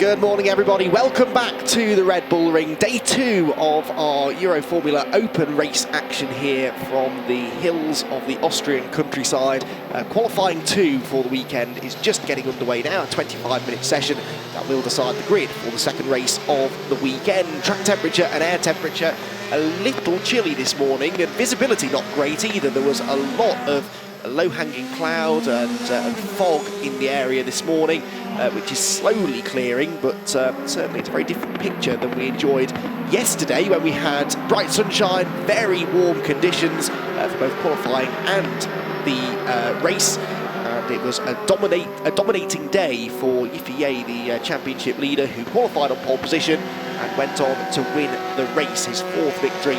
Good morning, everybody. Welcome back to the Red Bull Ring. Day 2 of our Euroformula Open race action here from the hills of the Austrian countryside. Qualifying 2 for the weekend is just getting underway now, a 25-minute session that will decide the grid for the second race of the weekend. Track temperature and air temperature a little chilly this morning, and visibility not great either. There was a lot of low-hanging cloud and fog in the area this morning, which is slowly clearing, but certainly it's a very different picture than we enjoyed yesterday when we had bright sunshine, very warm conditions for both qualifying and the race. And it was a dominating day for Qualy, the championship leader, who qualified on pole position and went on to win the race, his 4th victory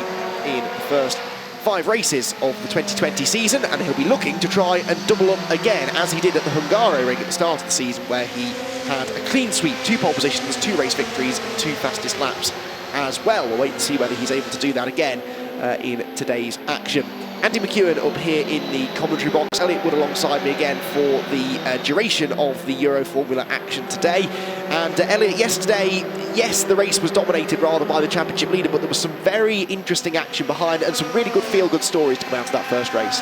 in the first 5 races of the 2020 season, and he'll be looking to try and double up again, as he did at the Hungaroring at the start of the season, where he had a clean sweep, 2 pole positions, 2 race victories, and 2 fastest laps as well. We'll wait and see whether he's able to do that again in today's action. Andy McEwen up here in the commentary box. Elliot Wood alongside me again for the duration of the Euroformula action today. And Elliot, yesterday, yes, the race was dominated rather by the championship leader, but there was some very interesting action behind it and some really good feel-good stories to come out of that first race.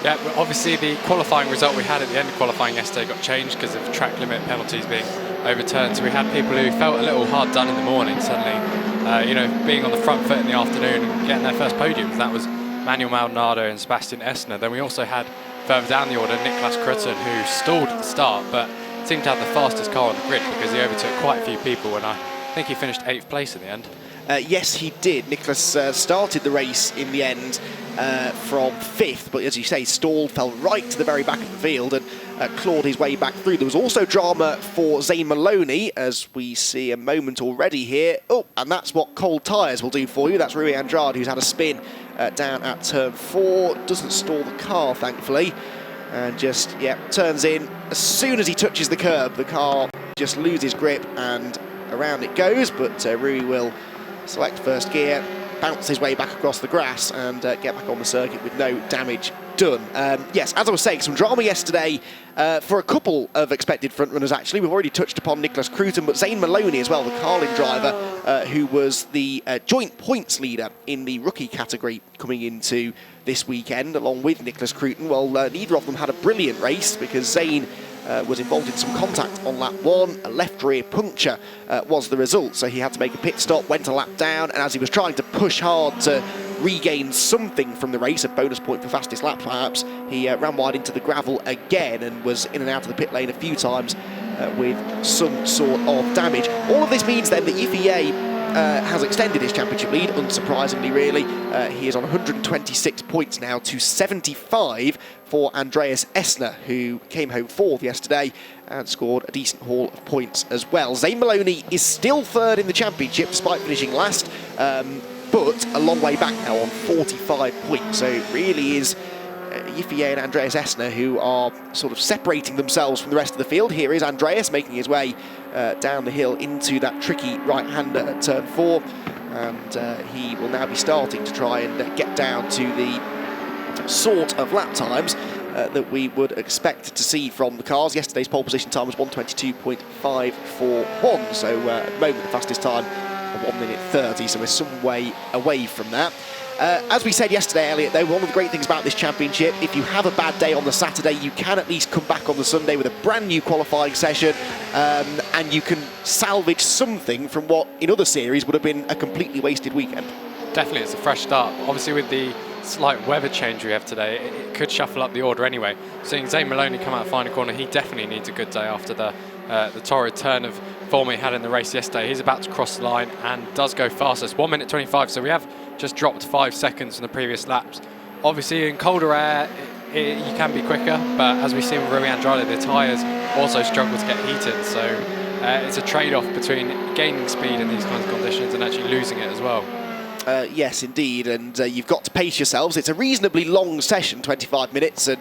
Yeah, well, obviously the qualifying result we had at the end of qualifying yesterday got changed because of track limit penalties being overturned. So we had people who felt a little hard done in the morning suddenly, being on the front foot in the afternoon and getting their first podiums. That was Manuel Maldonado and Sebastian Essner. Then we also had further down the order Niklas Krütten, who stalled at the start but seemed to have the fastest car on the grid because he overtook quite a few people, and I think he finished 8th place in the end. Yes, he did. Niklas started the race in the end from 5th, but as you say, stalled, fell right to the very back of the field and clawed his way back through. There was also drama for Zane Maloney, as we see a moment already here. Oh, and that's what cold tyres will do for you. That's Rui Andrade, who's had a spin down at turn 4. Doesn't stall the car, thankfully, and just, turns in. As soon as he touches the curb, the car just loses grip and around it goes, but Rui will select first gear, bounce his way back across the grass and get back on the circuit with no damage done. Yes, as I was saying, some drama yesterday for a couple of expected frontrunners, actually. We've already touched upon Niklas Krütten, but Zane Maloney as well, the Carlin driver, who was the joint points leader in the rookie category coming into this weekend, along with Niklas Krütten. Well, neither of them had a brilliant race because Zane was involved in some contact on lap 1. A left rear puncture was the result, so he had to make a pit stop, went a lap down, and as he was trying to push hard to regain something from the race, a bonus point for fastest lap perhaps, he ran wide into the gravel again and was in and out of the pit lane a few times with some sort of damage. All of this means then that Qualy has extended his championship lead, unsurprisingly really. He is on 126 points now to 75 for Andreas Essner, who came home 4th yesterday and scored a decent haul of points as well. Zane Maloney is still 3rd in the championship despite finishing last, but a long way back now on 45 points. So it really is Qualy and Andreas Essner who are sort of separating themselves from the rest of the field. Here is Andreas making his way down the hill into that tricky right-hander at turn 4, and he will now be starting to try and get down to the sort of lap times that we would expect to see from the cars. Yesterday's pole position time was 1:22.541, so at the moment the fastest time 1:30, so we're some way away from that. As we said yesterday, Elliot, though, one of the great things about this championship, if you have a bad day on the Saturday, you can at least come back on the Sunday with a brand new qualifying session, and you can salvage something from what in other series would have been a completely wasted weekend. Definitely, it's a fresh start. Obviously with the slight weather change we have today, it could shuffle up the order anyway. Seeing Zane Maloney come out the final corner, he definitely needs a good day after the torrid turn of form he had in the race yesterday. He's about to cross the line and does go fastest, 1:25, so we have just dropped 5 seconds from the previous laps. Obviously in colder air you can be quicker, but as we've seen with Rui Andrade, the tyres also struggle to get heated, so it's a trade-off between gaining speed in these kinds of conditions and actually losing it as well. Yes, indeed, and you've got to pace yourselves. It's a reasonably long session, 25 minutes, and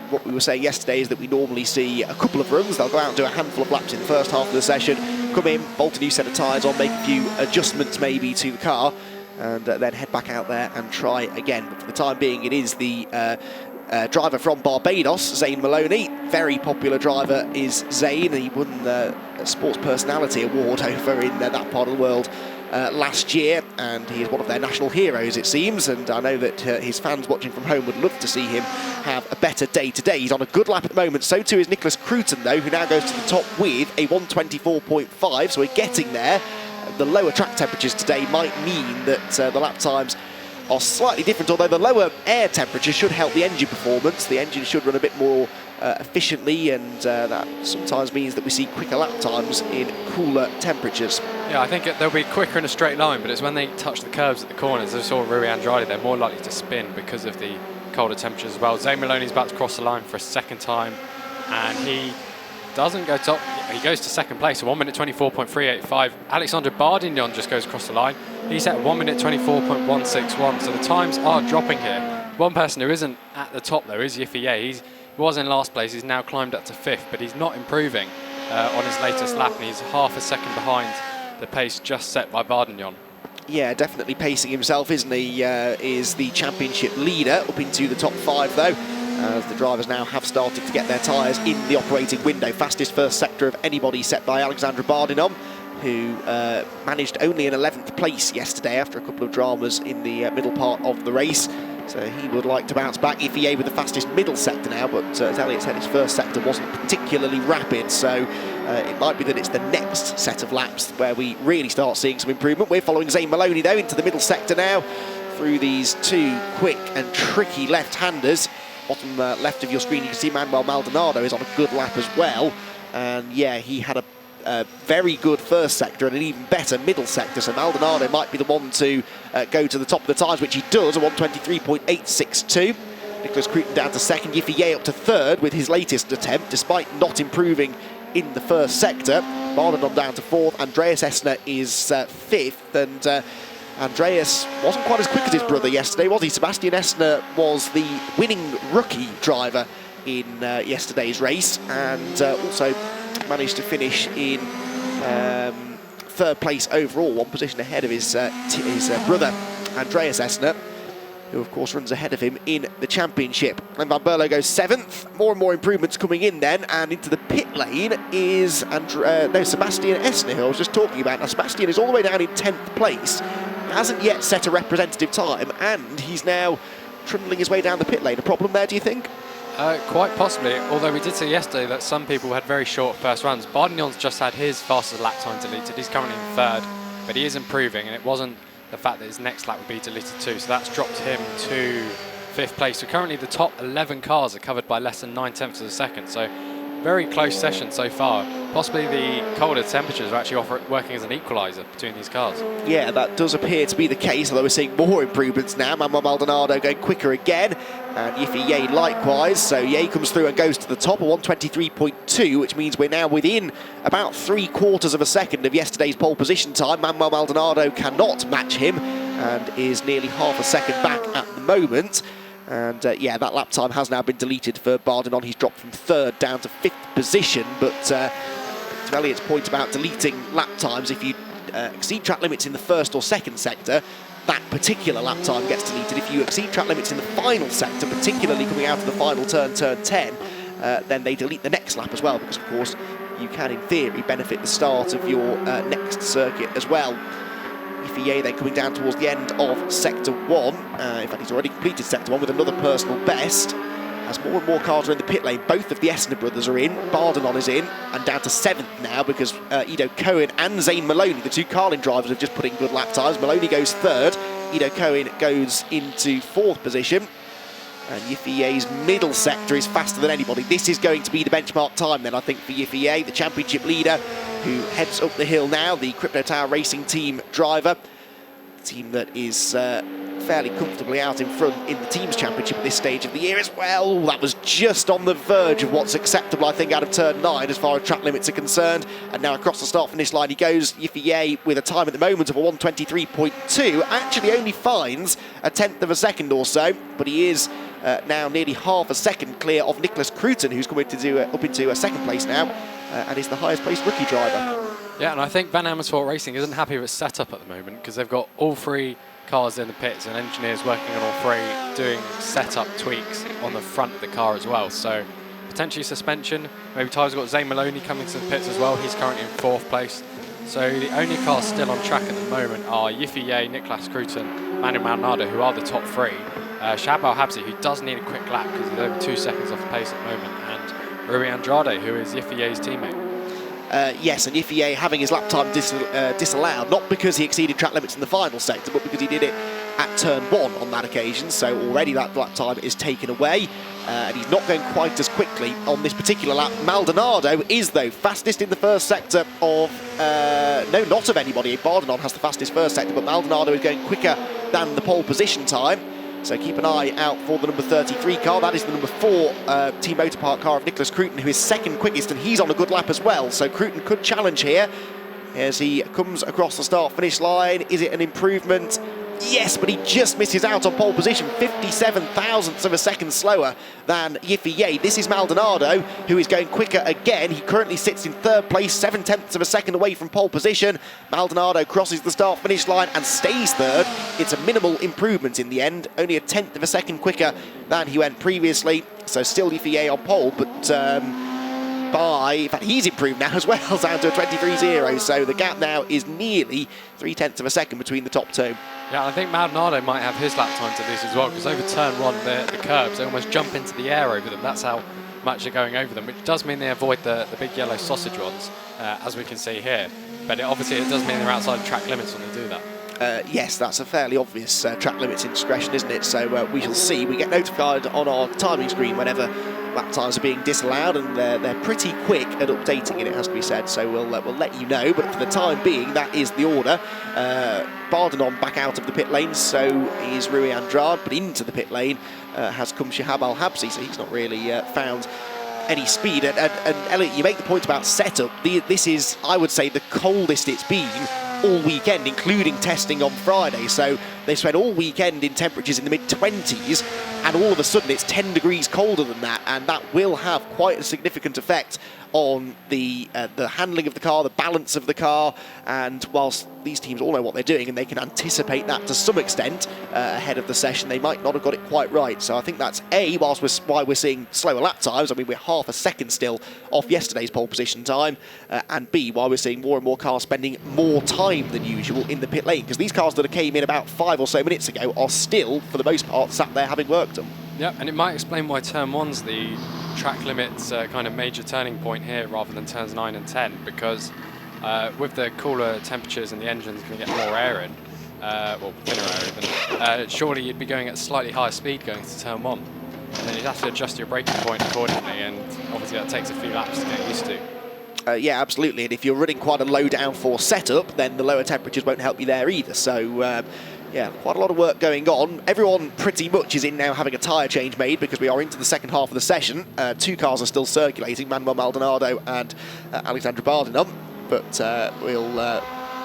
what we were saying yesterday is that we normally see a couple of runs. They'll go out and do a handful of laps in the first half of the session, come in, bolt a new set of tyres on, make a few adjustments maybe to the car, and then head back out there and try again. But for the time being, it is the driver from Barbados, Zane Maloney. Very popular driver is Zane. He won Sports Personality Award over in that part of the world last year, and he is one of their national heroes, it seems, and I know that his fans watching from home would love to see him have a better day today. He's on a good lap at the moment, so too is Nicholas Cruton, though, who now goes to the top with a 1:24.5, so we're getting there. The lower track temperatures today might mean that the lap times are slightly different, although the lower air temperature should help the engine performance. The engine should run a bit more efficiently, and that sometimes means that we see quicker lap times in cooler temperatures. Yeah, I think they'll be quicker in a straight line, but it's when they touch the curves at the corners, as we saw Rui Andrade, they're more likely to spin because of the colder temperatures as well. Zane Maloney's about to cross the line for a second time, and he doesn't go top. He goes to second place, 1:24.385. Alexandre Bardignon just goes across the line. He's at 1:24.161, so the times are dropping here. One person who isn't at the top, though, is Yifei. He was in last place, he's now climbed up to fifth, but he's not improving on his latest lap, and he's half a second behind the pace just set by Bardignon. Yeah, definitely pacing himself, isn't he? Is the championship leader up into the top five, though, as the drivers now have started to get their tyres in the operating window. Fastest first sector of anybody set by Alexandre Bardignon, who managed only an 11th place yesterday after a couple of dramas in the middle part of the race. So he would like to bounce back. Yifei with the fastest middle sector now, but as Elliot said, his first sector wasn't particularly rapid, so it might be that it's the next set of laps where we really start seeing some improvement. We're following Zane Maloney, though, into the middle sector now, through these two quick and tricky left-handers. Bottom left of your screen, you can see Manuel Maldonado is on a good lap as well, and yeah, he had a very good first sector and an even better middle sector, so Maldonado might be the one to go to the top of the times, which he does, a 1:23.862. Nicholas Cruton down to second, Yifei up to third with his latest attempt, despite not improving in the first sector. Bardignon down to fourth, Andreas Essner is fifth, and Andreas wasn't quite as quick as his brother yesterday, was he? Sebastian Essner was the winning rookie driver in yesterday's race, and also managed to finish in third place overall, one position ahead of his brother Andreas Essner, who of course runs ahead of him in the championship. And Van Berlo goes seventh. More and more improvements coming in then, and into the pit lane is Sebastian Essner, who I was just talking about. Now Sebastian is all the way down in 10th place, hasn't yet set a representative time, and he's now trundling his way down the pit lane. A problem there, do you think? Quite possibly, although we did see yesterday that some people had very short first runs. Bardignon's just had his fastest lap time deleted. He's currently in third, but he is improving, and it wasn't the fact that his next lap would be deleted too, so that's dropped him to fifth place. So currently the top 11 cars are covered by less than 9/10 of a second, so very close session so far. Possibly the colder temperatures are actually working as an equaliser between these cars. Yeah, that does appear to be the case, although we're seeing more improvements now. Manuel Maldonado going quicker again, and Yifei likewise. So Ye comes through and goes to the top, a 1:23.2, which means we're now within about 3/4 of a second of yesterday's pole position time. Manuel Maldonado cannot match him and is nearly half a second back at the moment. And yeah, that lap time has now been deleted for Bardignon. He's dropped from third down to fifth position, but to Elliot's point about deleting lap times, if you exceed track limits in the first or second sector, that particular lap time gets deleted. If you exceed track limits in the final sector, particularly coming out of the final turn, turn 10, then they delete the next lap as well, because of course you can in theory benefit the start of your next circuit as well. Yifei then coming down towards the end of Sector 1. In fact, he's already completed Sector 1 with another personal best. As more and more cars are in the pit lane, both of the Essner brothers are in. Bardignon is in, and down to 7th now because Ido Cohen and Zane Maloney, the two Carlin drivers, have just put in good lap times. Maloney goes 3rd, Ido Cohen goes into 4th position. And Yifei's middle sector is faster than anybody. This is going to be the benchmark time then, I think, for Yifei, the championship leader, who heads up the hill now, the Crypto Tower Racing Team driver. A team that is fairly comfortably out in front in the Teams Championship at this stage of the year as well. That was just on the verge of what's acceptable, I think, out of turn 9 as far as track limits are concerned. And now across the start-finish line he goes. Yifei with a time at the moment of a 1:23.2. Actually only finds a 10th of a second or so, but he is now nearly half a second clear of Nicholas Cruton, who's coming to up into a second place now, and is the highest placed rookie driver. Yeah, and I think Van Amersfoort Racing isn't happy with its setup at the moment, because they've got all three cars in the pits and engineers working on all three, doing setup tweaks on the front of the car as well. So potentially suspension. Maybe tyres. Got Zane Maloney coming to the pits as well. He's currently in 4th place. So the only cars still on track at the moment are Yiffy Ye, Nicolas Cruton, Manuel Maldonado, who are the top 3. Shahab Al-Habsi, who does need a quick lap because he's over 2 seconds off the pace at the moment, and Rui Andrade, who is Yiffy Ye's teammate. Yes, and Yiffy Ye having his lap time disallowed, not because he exceeded track limits in the final sector, but because he did it at turn 1 on that occasion, so already that lap time is taken away, and he's not going quite as quickly on this particular lap. Maldonado is, though, fastest in the first sector of, no, not of anybody. Bardenon has the fastest first sector, but Maldonado is going quicker than the pole position time. So keep an eye out for the number 33 car. That is the number 4 Team Motor Park car of Nicolas Cruton, who is second quickest, and he's on a good lap as well. So Cruton could challenge here as he comes across the start-finish line. Is it an improvement? Yes, but he just misses out on pole position, 57 thousandths of a second slower than Yiffy Ye. This is Maldonado, who is going quicker again. He currently sits in 3rd place, 7/10 of a second away from pole position. Maldonado crosses the start-finish line and stays 3rd. It's a minimal improvement in the end, only a 1/10 of a second quicker than he went previously. So still Yiffy Ye on pole, but in fact, he's improved now as well, down to a 23.0. So the gap now is nearly 3/10 of a second between the top 2. Yeah, I think Maldonado might have his lap time to lose as well, because over turn 1, the curbs, they almost jump into the air over them. That's how much they're going over them, which does mean they avoid the big yellow sausage ones, as we can see here. But obviously it does mean they're outside of track limits when they do that. Yes, that's a fairly obvious track limits indiscretion, isn't it? So we shall see. We get notified on our timing screen whenever lap times are being disallowed, and they're pretty quick at updating it, it has to be said, so we'll let you know. But for the time being, that is the order. Bardenon back out of the pit lane, so is Rui Andrade, but into the pit lane has come Shahab Al-Habsi, so he's not really found any speed. And Elliot, you make the point about setup. This is, I would say, the coldest it's been all weekend, including testing on Friday. So they spent all weekend in temperatures in the mid-20s, and all of a sudden it's 10 degrees colder than that, and that will have quite a significant effect on the handling of the car, the balance of the car. And whilst these teams all know what they're doing and they can anticipate that to some extent ahead of the session, they might not have got it quite right. So I think that's why we're seeing slower lap times. I mean, we're half a second still off yesterday's pole position time, and B, why we're seeing more and more cars spending more time than usual in the pit lane, because these cars that came in about 5 or so minutes ago are still, for the most part, sat there having worked them. Yeah, and it might explain why turn 1's the track limits kind of major turning point here rather than turns 9 and 10, because with the cooler temperatures and the engine's going to get more air in, well, thinner air even, surely you'd be going at slightly higher speed going to turn 1, and then you'd have to adjust your braking point accordingly, and obviously that takes a few laps to get used to. Yeah, absolutely, and if you're running quite a low downforce setup, then the lower temperatures won't help you there either. So yeah, quite a lot of work going on. Everyone pretty much is in now having a tyre change made, because we are into the second half of the session. 2 cars are still circulating, Manuel Maldonado and Alexandra Bardenon, but we'll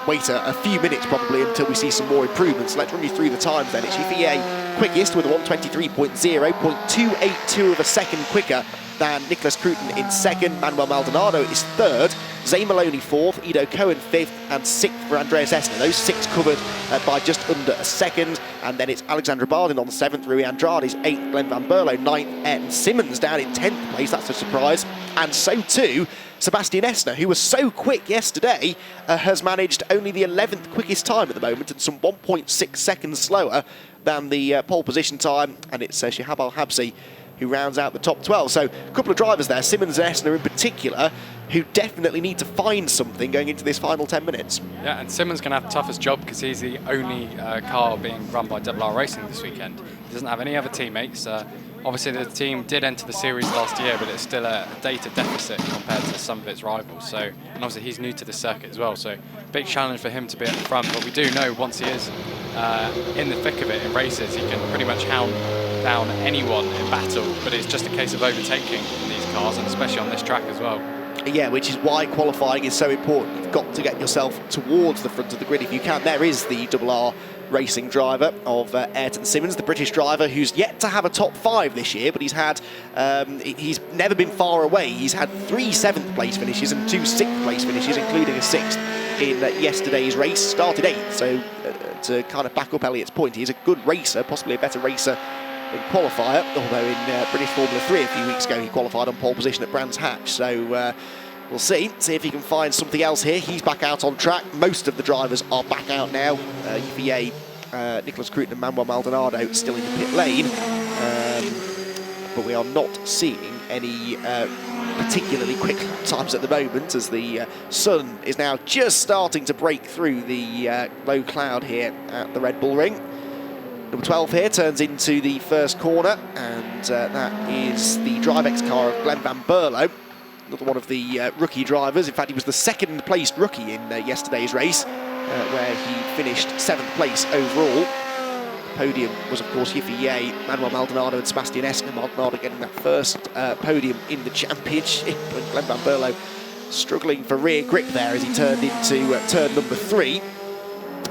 wait a few minutes probably until we see some more improvements. Let's run you through the times then. It's Yiffy Ye quickest with a 123.0, 0.282 of a second quicker than Nicolas Cruton in second. Manuel Maldonado is third, Zane Maloney fourth, Ido Cohen fifth, and sixth for Andreas Essner. Those 6 covered by just under a second. And then it's Alexandra Bardin on the 7th, Rui Andrade is 8th, Glenn Van Berlo 9th, and Simmons down in 10th place. That's a surprise. And so too Sebastian Essner, who was so quick yesterday, has managed only the 11th quickest time at the moment, and some 1.6 seconds slower than the pole position time. And it's Shahab Al-Habsi who rounds out the top 12. So a couple of drivers there, Simmons and Essner in particular, who definitely need to find something going into this final 10 minutes. Yeah, and Simmons going to have the toughest job because he's the only car being run by RR Racing this weekend. He doesn't have any other teammates. Obviously the team did enter the series last year, but it's still a data deficit compared to some of its rivals. So, and obviously he's new to the circuit as well, so big challenge for him to be at the front. But we do know once he is in the thick of it in races, he can pretty much hound down anyone in battle. But it's just a case of overtaking these cars, and especially on this track as well. Yeah, which is why qualifying is so important. You've got to get yourself towards the front of the grid if you can. There is the RR Racing driver of Ayrton Simmons, the British driver who's yet to have a top 5 this year, but he's had he's never been far away. He's had 3 7th place finishes and 2 6th place finishes, including a 6th in yesterday's race. Started 8th, so to kind of back up Elliot's point, he's a good racer, possibly a better racer in qualifier, although in British Formula 3 a few weeks ago he qualified on pole position at Brands Hatch. So we'll see if he can find something else here. He's back out on track. Most of the drivers are back out now. UVA, Nicholas Cruton and Manuel Maldonado still in the pit lane. But we are not seeing any particularly quick times at the moment, as the sun is now just starting to break through the low cloud here at the Red Bull Ring. Number 12 here turns into the first corner, and that is the DriveX car of Glenn Van Berlo, another one of the rookie drivers. In fact, he was the second placed rookie in yesterday's race, where he finished 7th place overall. Podium was, of course, Yiffy Ye, Manuel Maldonado and Sebastian Esner. Maldonado getting that first podium in the championship, and Glenn Van Berlo struggling for rear grip there as he turned into turn number 3.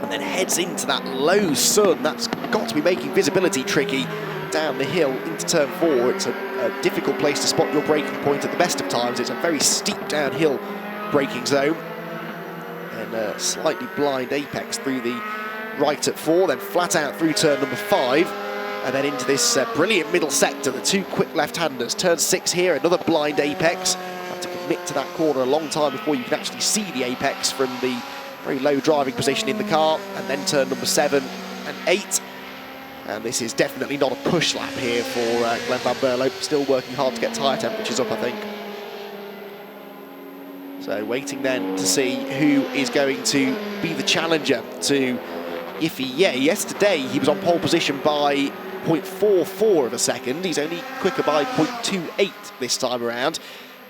And then heads into that low sun. That's got to be making visibility tricky down the hill into turn 4. It's a difficult place to spot your braking point at the best of times. It's a very steep downhill braking zone. And a slightly blind apex through the right at 4, then flat out through turn number 5. And then into this brilliant middle sector, the 2 quick left-handers. Turn 6 here, another blind apex. Have to commit to that corner a long time before you can actually see the apex from the very low driving position in the car. And then turn number 7 and 8. And this is definitely not a push lap here for Glenn Van Berlo. Still working hard to get tyre temperatures up, I think. So waiting then to see who is going to be the challenger to Yiffy Ye. Yesterday he was on pole position by 0.44 of a second. He's only quicker by 0.28 this time around.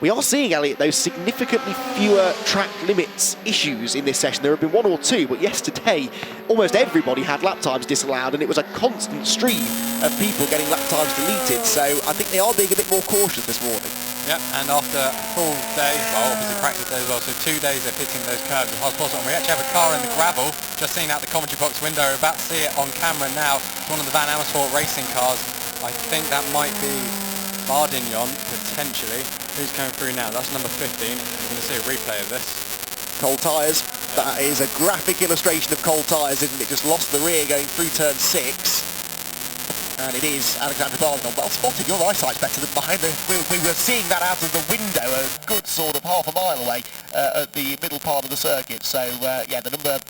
We are seeing, Elliot, those significantly fewer track limits issues in this session. There have been 1 or 2, but yesterday almost everybody had lap times disallowed, and it was a constant stream of people getting lap times deleted. So I think they are being a bit more cautious this morning. Yep, and after a full day, well, obviously practice day as well, so 2 days of hitting those curves as hard as possible. And we actually have a car in the gravel, just seeing out the commentary box window. We're about to see it on camera now. It's one of the Van Amersfoort racing cars. I think that might be Bardignon, potentially. Who's coming through now? That's number 15. We're going to see a replay of this. Cold tyres. Yep. That is a graphic illustration of cold tyres, isn't it? Just lost the rear going through turn 6. And it is Alexander Bardignon. Well spotted, your eyesight's better than mine. We were seeing that out of the window a good sort of half a mile away at the middle part of the circuit. So, yeah, the number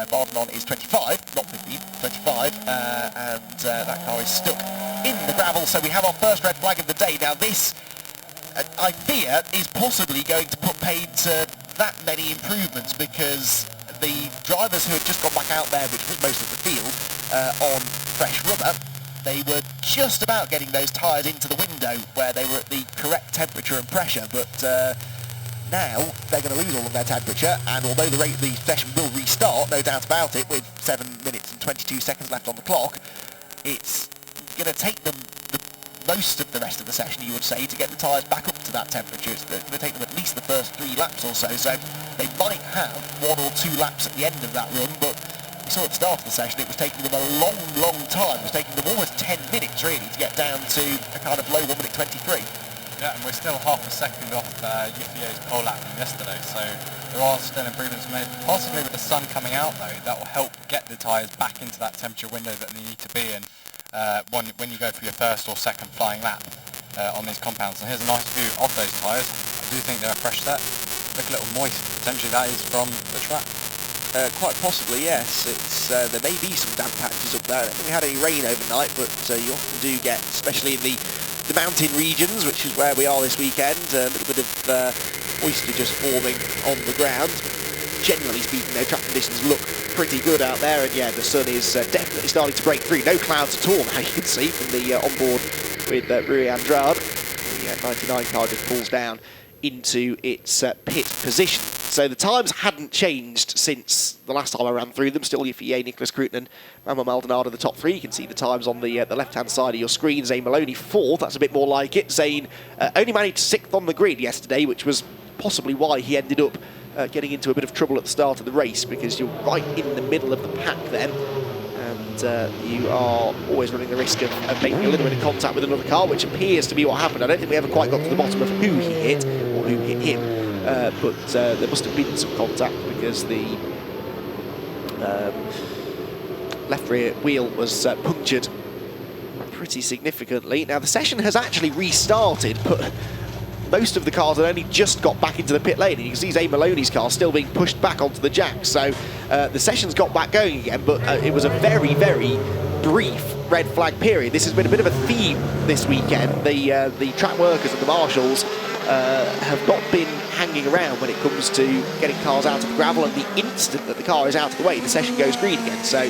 Bardignon is 25, not 15, 25, and that car is stuck in the gravel. So we have our first red flag of the day. Now this, I fear, is possibly going to put paid to that many improvements, because the drivers who had just gone back out there, which was most of the field, on fresh rubber, they were just about getting those tyres into the window where they were at the correct temperature and pressure, but now they're going to lose all of their temperature, and although the session will restart, no doubt about it, with 7 minutes and 22 seconds left on the clock, it's going to take them most of the rest of the session, you would say, to get the tyres back up to that temperature. It's going to take them at least the first 3 laps or so, so they might have 1 or 2 laps at the end of that run, but we saw at the start of the session it was taking them a long, long time. It was taking them almost 10 minutes, really, to get down to a kind of low 1 minute 23. Yeah, and we're still half a second off Yiffy Ye's pole lap from yesterday, so there are still improvements made. Possibly with the sun coming out, though, that will help get the tyres back into that temperature window that they need to be in when you go for your first or second flying lap on these compounds. And here's a nice view of those tyres. I do think they're a fresh set. Look a little moist. Potentially that is from the track. Quite possibly, yes. It's there may be some damp patches up there. I don't think we had any rain overnight, but you often do get, especially in the mountain regions, which is where we are this weekend, a little bit of moisture just forming on the ground. Generally speaking, though, track conditions look pretty good out there, and yeah, the sun is definitely starting to break through. No clouds at all now, you can see from the onboard with Rui Andrade. The 99 car just pulls down into its pit position. So the times hadn't changed since the last time I ran through them. Still Yiffy Ye, Nicholas Cruton and Manuel Maldonado the top 3. You can see the times on the left-hand side of your screen. Zane Maloney 4th, that's a bit more like it. Zane only managed 6th on the grid yesterday, which was possibly why he ended up getting into a bit of trouble at the start of the race, because you're right in the middle of the pack then, and you are always running the risk of making a little bit of contact with another car, which appears to be what happened. I don't think we ever quite got to the bottom of who he hit or who hit him, but there must have been some contact, because the left rear wheel was punctured pretty significantly. Now the session has actually restarted, but most of the cars had only just got back into the pit lane, and you can see Zane Maloney's car still being pushed back onto the jack. So the session's got back going again, but it was a very, very brief red flag period. This has been a bit of a theme this weekend. The track workers and the marshals have not been hanging around when it comes to getting cars out of the gravel, and the instant that the car is out of the way, the session goes green again. So,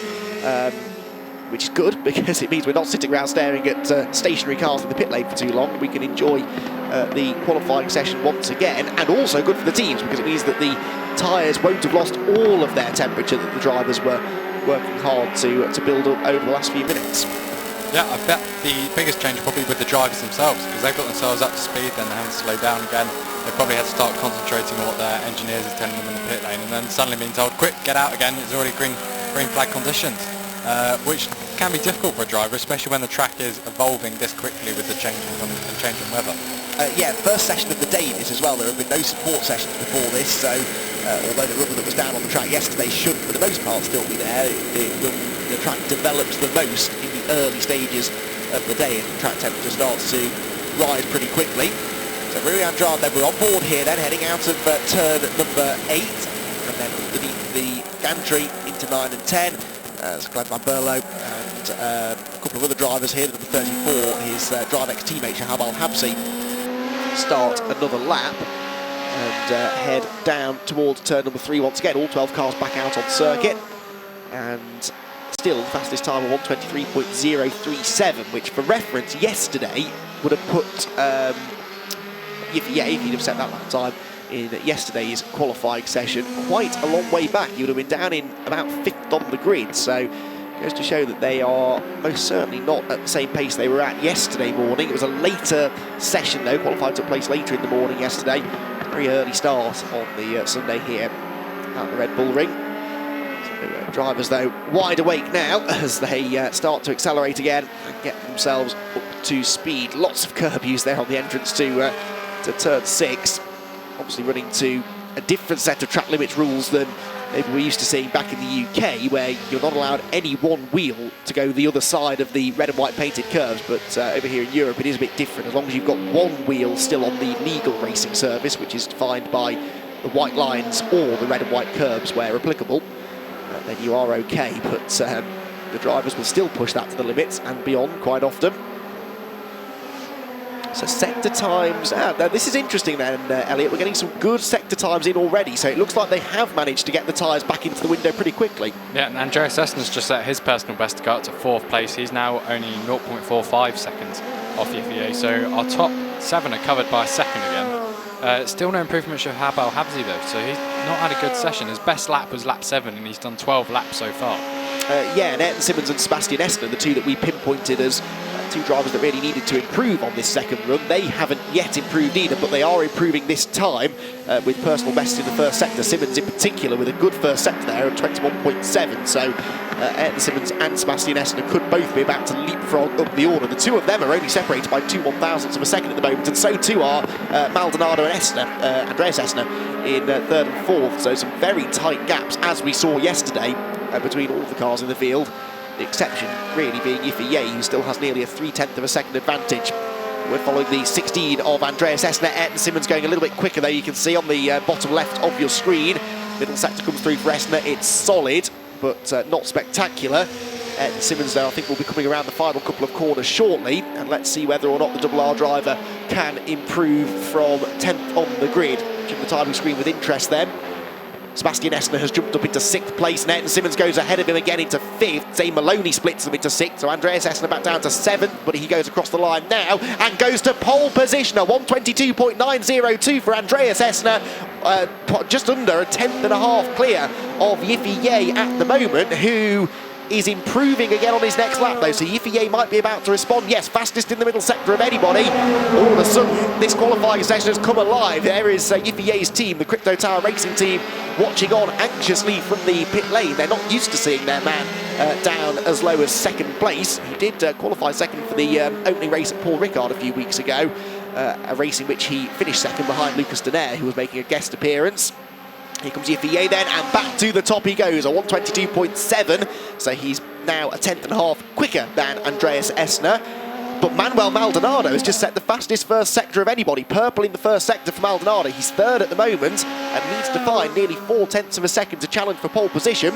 which is good, because it means we're not sitting around staring at stationary cars in the pit lane for too long. We can enjoy the qualifying session once again, and also good for the teams, because it means that the tyres won't have lost all of their temperature that the drivers were working hard to build up over the last few minutes. Yeah, I bet the biggest change probably with the drivers themselves, because they've got themselves up to speed, then they have to slow down again. They probably had to start concentrating on what their engineers are telling them in the pit lane, and then suddenly being told, quick, get out again, it's already green flag conditions, which can be difficult for a driver, especially when the track is evolving this quickly with the change in weather. Yeah, first session of the day this as well. There have been no support sessions before this, so although the rubber that was down on the track yesterday should, for the most part, still be there, the track develops the most in the early stages of the day, and the track temperature starts to rise pretty quickly. So Rui Andrade, then we're on board here then, heading out of turn number 8, and then underneath the gantry into 9 and 10. There's Glenn Van Berlo and a couple of other drivers here. Number 34, his DriveX teammate Shahab Al-Habsi, start another lap and head down towards turn number 3 once again. All 12 cars back out on circuit, and still the fastest time of 1:23.037, which for reference yesterday would have put if he'd have set that lap time in yesterday's qualifying session quite a long way back. He would have been down in about 5th on the grid, so it goes to show that they are most certainly not at the same pace they were at yesterday morning. It was a later session though, qualifying took place later in the morning yesterday. Very early start on the Sunday here at the Red Bull Ring. So, drivers though wide awake now as they start to accelerate again and get themselves up to speed. Lots of curb use there on the entrance to turn 6. Obviously running to a different set of track limits rules than maybe we're used to seeing back in the UK, where you're not allowed any one wheel to go the other side of the red and white painted curves, but over here in Europe it is a bit different. As long as you've got one wheel still on the legal racing surface, which is defined by the white lines or the red and white curbs where applicable, then you are okay, but the drivers will still push that to the limits and beyond quite often. So sector times, now this is interesting then, Elliot, we're getting some good sector times in already, so it looks like they have managed to get the tyres back into the window pretty quickly. Yeah, and Andreas Essner's just set his personal best to go up to 4th place. He's now only 0.45 seconds off Yifie, so our top 7 are covered by a second again. Still no improvement for Shahab Al-Habsi though, so he's not had a good session. His best lap was lap 7 and he's done 12 laps so far. Yeah, and Ayrton Simmons and Sebastian Essner, the two that we pinpointed as two drivers that really needed to improve on this second run, they haven't yet improved either, but they are improving this time with personal bests in the first sector. Simmons in particular with a good first sector there of 21.7, so Ayrton Simmons and Sebastian Essner could both be about to leapfrog up the order. The two of them are only separated by 2 1,000ths of a second at the moment, and so too are Maldonado and Essner, Andreas Essner in 3rd and 4th, so some very tight gaps as we saw yesterday between all of the cars in the field. The exception really being Yifie, who still has nearly a 3/10 of a second advantage. We're following the 16 of Andreas Essner. Ayrton Simmons going a little bit quicker there, you can see on the bottom left of your screen. Middle sector comes through for Essner. It's solid, but not spectacular. Ayrton Simmons though I think will be coming around the final couple of corners shortly, and let's see whether or not the double R driver can improve from 10th on the grid. Watching the timing screen with interest then. Sebastian Essner has jumped up into 6th place, and Ayrton Simmons goes ahead of him again into 5th. Zane Maloney splits them into 6th, so Andreas Essner back down to 7th, but he goes across the line now and goes to pole position. 1:22.902 for Andreas Essner, just under a 10th clear of Yifie at the moment, who is improving again on his next lap though, so Yifie might be about to respond. Yes, fastest in the middle sector of anybody. All of a sudden, this qualifying session has come alive. There is Yifie's team, the Crypto Tower Racing team, watching on anxiously from the pit lane. They're not used to seeing their man down as low as 2nd place. He did qualify 2nd for the opening race at Paul Ricard a few weeks ago, a race in which he finished 2nd behind Lucas Denaire, who was making a guest appearance. Here comes Yifie then, and back to the top he goes, a 1:22.7, so he's now a tenth and a half quicker than Andreas Essner. But Manuel Maldonado has just set the fastest first sector of anybody. Purple in the first sector for Maldonado. He's third at the moment and needs to find nearly 4/10 of a second to challenge for pole position.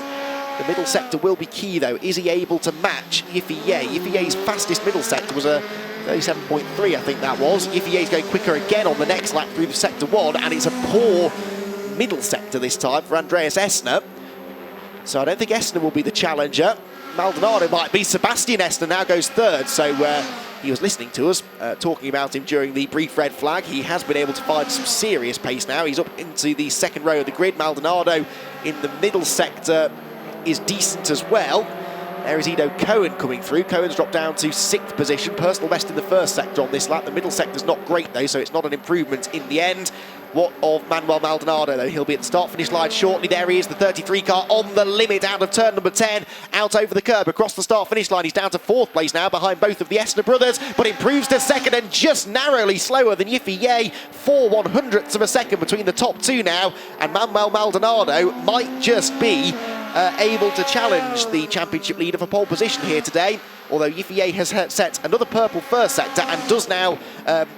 The middle sector will be key though. Is he able to match Yifei? Yifei's fastest middle sector was a 37.3, I think that was. Yifei's going quicker again on the next lap through the sector 1, and it's a poor middle sector this time for Andreas Essner. So I don't think Essner will be the challenger. Maldonado might be. Sebastian Essner now goes third, so he was listening to us, talking about him during the brief red flag. He has been able to find some serious pace now. He's up into the second row of the grid. Maldonado in the middle sector is decent as well. There is Ido Cohen coming through. Cohen's dropped down to 6th position. Personal best in the first sector on this lap. The middle sector's not great though, so it's not an improvement in the end. What of Manuel Maldonado though? He'll be at the start-finish line shortly. There he is, the 33 car on the limit out of turn number 10. Out over the curb, across the start-finish line. He's down to 4th place now behind both of the Essner brothers, but improves to second and just narrowly slower than Yifei. 4/100ths of a second between the top two now, and Manuel Maldonado might just be able to challenge the championship leader for pole position here today. Although Yifei has set another purple first sector and does now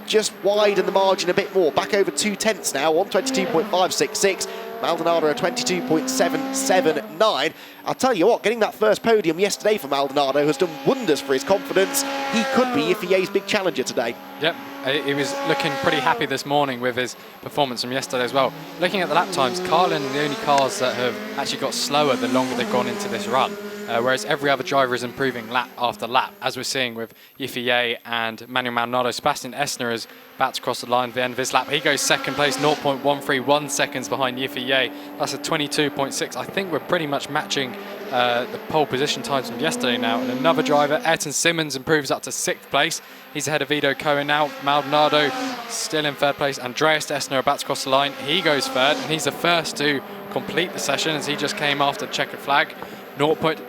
just widen the margin a bit more. Back over 2/10 now, 122.566. Maldonado a 22.779. I'll tell you what, getting that first podium yesterday for Maldonado has done wonders for his confidence. He could be Yifei's big challenger today. Yep, he was looking pretty happy this morning with his performance from yesterday as well. Looking at the lap times, Carlin are the only cars that have actually got slower the longer they've gone into this run. Whereas every other driver is improving lap after lap, as we're seeing with Yifei and Manuel Maldonado. Sebastian Essner is about to cross the line at the end of his lap. He goes second place, 0.131 seconds behind Yifei. That's a 22.6. I think we're pretty much matching the pole position times from yesterday now. And another driver, Ayrton Simmons, improves up to 6th place. He's ahead of Ido Cohen now. Maldonado still in 3rd place. Andreas Essner about to cross the line. He goes 3rd, and he's the first to complete the session as he just came after the checkered flag.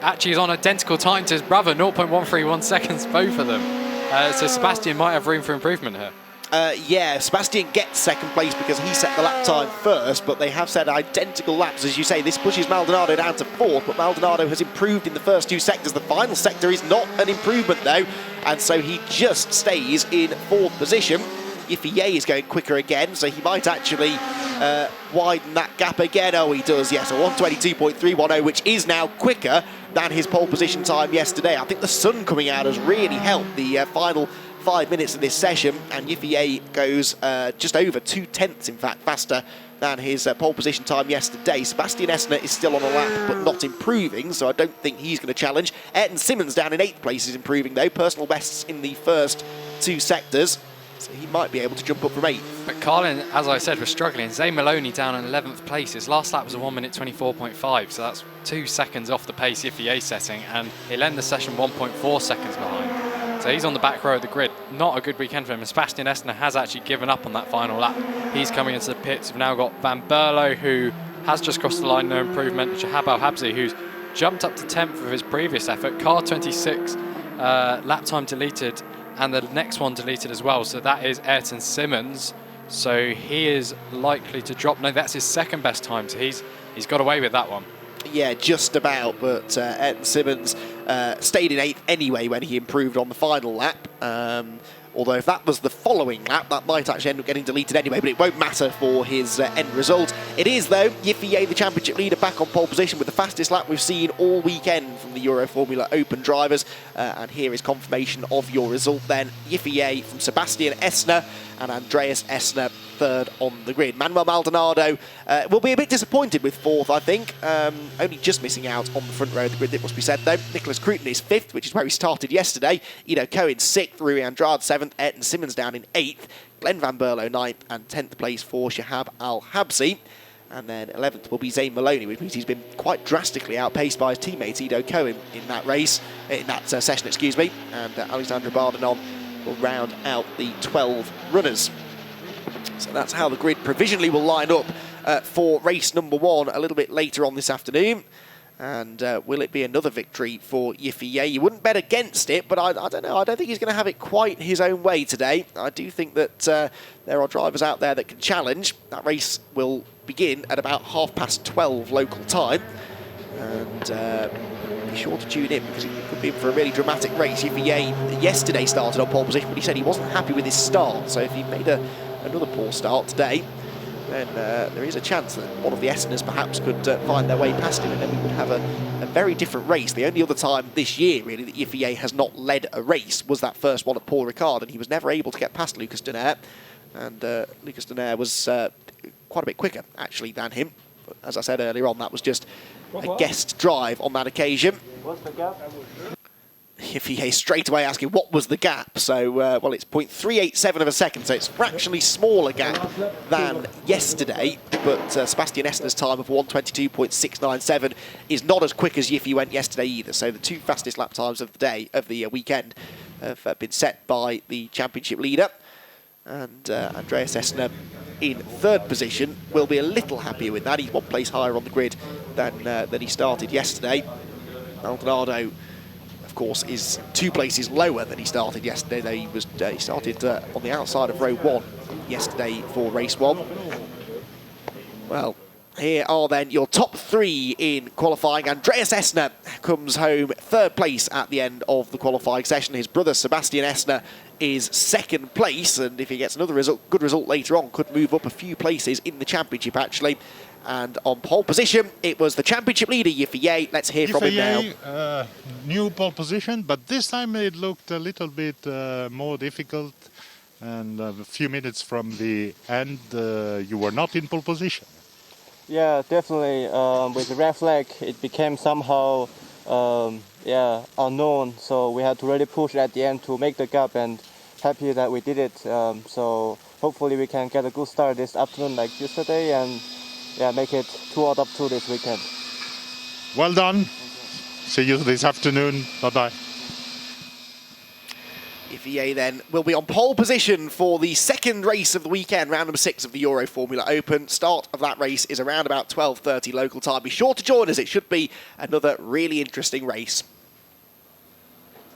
Actually, he's on identical time to his brother, 0.131 seconds, both of them. So Sebastian might have room for improvement here. Yeah, Sebastian gets 2nd place because he set the lap time first, but they have set identical laps. As you say, this pushes Maldonado down to 4th, but Maldonado has improved in the first 2 sectors. The final sector is not an improvement though, and so he just stays in 4th position. Yifei is going quicker again, so he might actually widen that gap again. Oh, he does, yes, a 122.310, which is now quicker than his pole position time yesterday. I think the sun coming out has really helped the final 5 minutes of this session, and Yifei goes just over 2/10, in fact, faster than his pole position time yesterday. Sebastian Essner is still on a lap, but not improving, so I don't think he's going to challenge. Ayrton Simmons down in 8th place is improving, though. Personal bests in the first 2 sectors. So he might be able to jump up from 8th. But Carlin, as I said, was struggling. Zay Maloney down in 11th place. His last lap was a 1:24.5, so that's 2 seconds off the pace Yifei setting, and he'll end the session 1.4 seconds behind. So he's on the back row of the grid. Not a good weekend for him. And Sebastian Essner has actually given up on that final lap. He's coming into the pits. We've now got Van Berlo, who has just crossed the line, no improvement. Shahab Al-Habsi, who's jumped up to 10th of his previous effort. Car 26, lap time deleted, and the next one deleted as well. So that is Ayrton Simmons. So he is likely to drop. No, that's his 2nd best time. So he's got away with that one. Yeah, just about, but Ayrton Simmons stayed in 8th anyway when he improved on the final lap. Although if that was the following lap, that might actually end up getting deleted anyway, but it won't matter for his end result. It is, though, Yifei, the championship leader, back on pole position with the fastest lap we've seen all weekend from the Euroformula Open drivers. And here is confirmation of your result then. Yifei from Sebastian Essner and Andreas Essner 3rd on the grid. Manuel Maldonado will be a bit disappointed with 4th, I think. Only just missing out on the front row of the grid, it must be said, though. Nicholas Cruton is 5th, which is where he started yesterday. Ido Cohen 6th, Rui Andrade 7th, Ayrton Simmons down in 8th, Glenn Van Berlo 9th, and 10th place for Shahab Al-Habsi. And then 11th will be Zane Maloney, which means he's been quite drastically outpaced by his teammate Ido Cohen in that race, in that session, excuse me. And Alexandre Bardanon will round out the 12 runners. So that's how the grid provisionally will line up for race number 1 a little bit later on this afternoon. And will it be another victory for Yifei? You wouldn't bet against it, but I don't know. I don't think he's going to have it quite his own way today. I do think that there are drivers out there that can challenge. That race will begin at about 12:30 local time. And be sure to tune in because it could be in for a really dramatic race. Yiffy yesterday started on pole position, but he said he wasn't happy with his start. So if he made another poor start today, then there is a chance that one of the Esseners perhaps could find their way past him, and then we would have a very different race. The only other time this year, really, that Yiffy has not led a race was that first one at Paul Ricard, and he was never able to get past Lucas Donaire. And Lucas Donaire was quite a bit quicker, actually, than him. But as I said earlier on, that was just a guest drive on that occasion. What's the gap? Yiffy straight away asking what was the gap. So, well, it's 0.387 of a second, so it's a fractionally smaller gap than yesterday. But Sebastian Essner's time of 1:22.697 is not as quick as Yiffy went yesterday either. So the two fastest lap times of the day, of the weekend, have been set by the championship leader. And Andreas Essner in third position will be a little happier with that. He's one place higher on the grid than he started yesterday. Maldonado, of course, is 2 places lower than he started yesterday, though he started on the outside of row 1 yesterday for race 1. Well, here are then your top 3 in qualifying. Andreas Essner comes home third place at the end of the qualifying session. His brother Sebastian Essner is second place, and if he gets another good result later on, could move up a few places in the championship, actually. And on pole position, it was the championship leader, Yiffy. Let's hear from him now. New pole position, but this time it looked a little bit more difficult. And a few minutes from the end, you were not in pole position. Yeah, definitely. With the red flag, it became somehow unknown. So we had to really push at the end to make the gap, and happy that we did it. So hopefully we can get a good start this afternoon like yesterday, and make it 2 out of 2 this weekend. Well done. See you this afternoon. Bye-bye. Yiffy then will be on pole position for the second race of the weekend, round number 6 of the Euroformula Open. Start of that race is around about 12:30 local time. Be sure to join us. It should be another really interesting race.